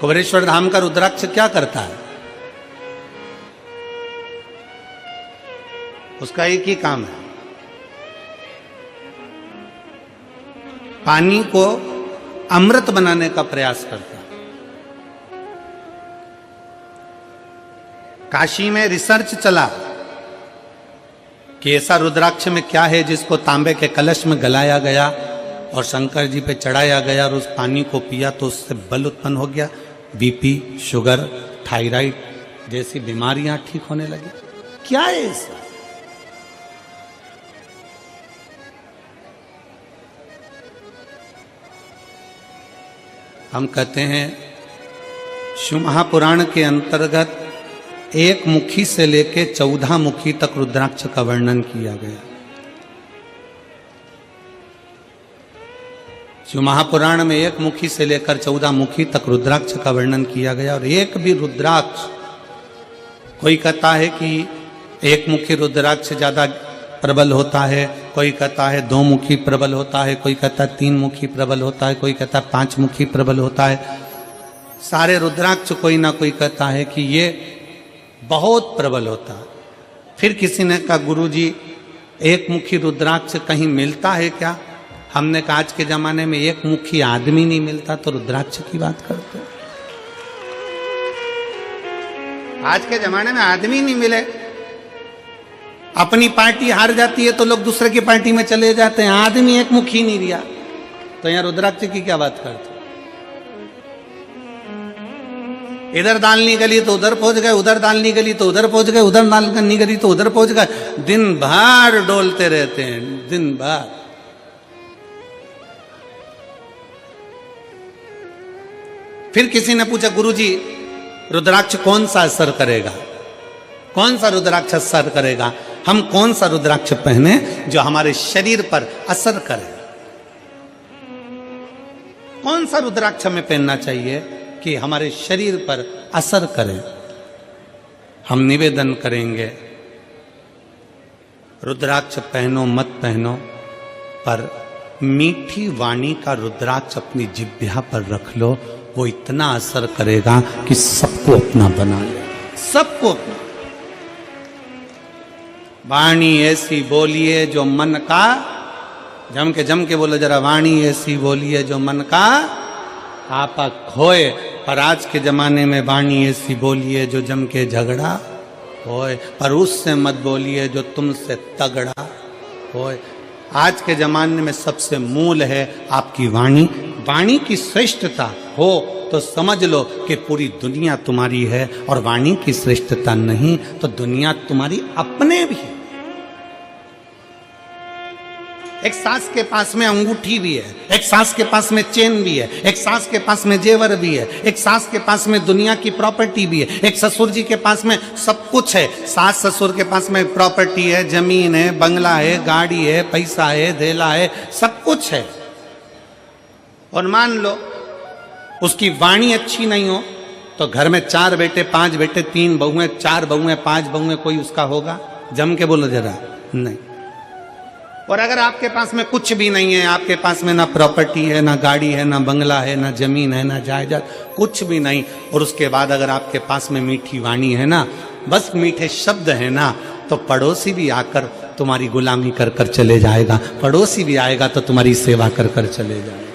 कुबेरेश्वर धाम का रुद्राक्ष क्या करता है? उसका एक ही काम है, पानी को अमृत बनाने का प्रयास करता है। काशी में रिसर्च चला कि ऐसा रुद्राक्ष में क्या है जिसको तांबे के कलश में गलाया गया और शंकर जी पे चढ़ाया गया और उस पानी को पिया तो उससे बल उत्पन्न हो गया, बीपी, शुगर, थायराइड जैसी बीमारियां ठीक होने लगी। क्या है ऐसा? हम कहते हैं शिव महापुराण के अंतर्गत एक मुखी से लेके 14 मुखी तक रुद्राक्ष का वर्णन किया गया। शिव महापुराण में एक मुखी से लेकर 14 मुखी तक रुद्राक्ष का वर्णन किया गया और एक भी रुद्राक्ष, कोई कहता है कि एक मुखी रुद्राक्ष ज्यादा प्रबल होता है, कोई कहता है 2 मुखी प्रबल होता है, कोई कहता है 3 मुखी प्रबल होता है, कोई कहता है 5 मुखी प्रबल होता है। सारे रुद्राक्ष कोई ना कोई कहता है कि ये बहुत प्रबल होता है। फिर किसी ने कहा गुरुजी एक मुखी रुद्राक्ष कहीं मिलता है क्या? हमने कहा आज के जमाने में एक मुखी आदमी नहीं मिलता तो रुद्राक्ष की बात करते हैं। आज के जमाने में आदमी नहीं मिले, अपनी पार्टी हार जाती है तो लोग दूसरे की पार्टी में चले जाते हैं, आदमी एक मुखी नहीं रिया तो यहां रुद्राक्ष की क्या बात करते? इधर दालनी गली तो उधर पहुंच गए, उधर दालनी गली तो उधर पहुंच गए, उधर दालनी गली तो उधर पहुंच गए, दिन भर डोलते रहते हैं, दिन भर। फिर किसी ने पूछा गुरुजी रुद्राक्ष कौन सा असर करेगा, कौन सा रुद्राक्ष असर करेगा? हम कौन सा रुद्राक्ष पहने जो हमारे शरीर पर असर करे? कौन सा रुद्राक्ष हमें पहनना चाहिए कि हमारे शरीर पर असर करे? हम निवेदन करेंगे रुद्राक्ष पहनो मत पहनो, पर मीठी वाणी का रुद्राक्ष अपनी जिह्वा पर रख लो, वो इतना असर करेगा कि सबको अपना बना ले, सबको अपना। वाणी ऐसी बोलिए जो मन का, जम के बोलो जरा, वाणी ऐसी बोलिए जो मन का आपा खोए। पर आज के जमाने में वाणी ऐसी बोलिए जो जम के झगड़ा होए, पर उससे मत बोलिए जो तुमसे तगड़ा होए। आज के जमाने में सबसे मूल है आपकी वाणी। वाणी की श्रेष्ठता हो तो समझ लो कि पूरी दुनिया तुम्हारी है, और वाणी की श्रेष्ठता नहीं तो दुनिया तुम्हारी अपने भी है। एक सास के पास में अंगूठी भी है, एक सास के पास में चेन भी है, एक सास के पास में जेवर भी है, एक सास के पास में दुनिया की प्रॉपर्टी भी है, एक ससुर जी के पास में सब कुछ है। सास ससुर के पास में प्रॉपर्टी है, जमीन है, बंगला है, गाड़ी है, पैसा है, धेला है, सब कुछ है। और मान लो उसकी वाणी अच्छी नहीं हो तो घर में 4 बेटे, 5 बेटे, 3 बहुएं, 4 बहुएं, 5 बहुएं, कोई उसका होगा? जम के बोलो जरा, नहीं। और अगर आपके पास में कुछ भी नहीं है, आपके पास में ना प्रॉपर्टी है, ना गाड़ी है, ना बंगला है, ना जमीन है, ना जायदाद, कुछ भी नहीं, और उसके बाद अगर आपके पास में मीठी वाणी है ना, बस मीठे शब्द है ना, तो पड़ोसी भी आकर तुम्हारी गुलामी कर कर चले जाएगा, पड़ोसी भी आएगा तो तुम्हारी सेवा कर कर चले जाएगा।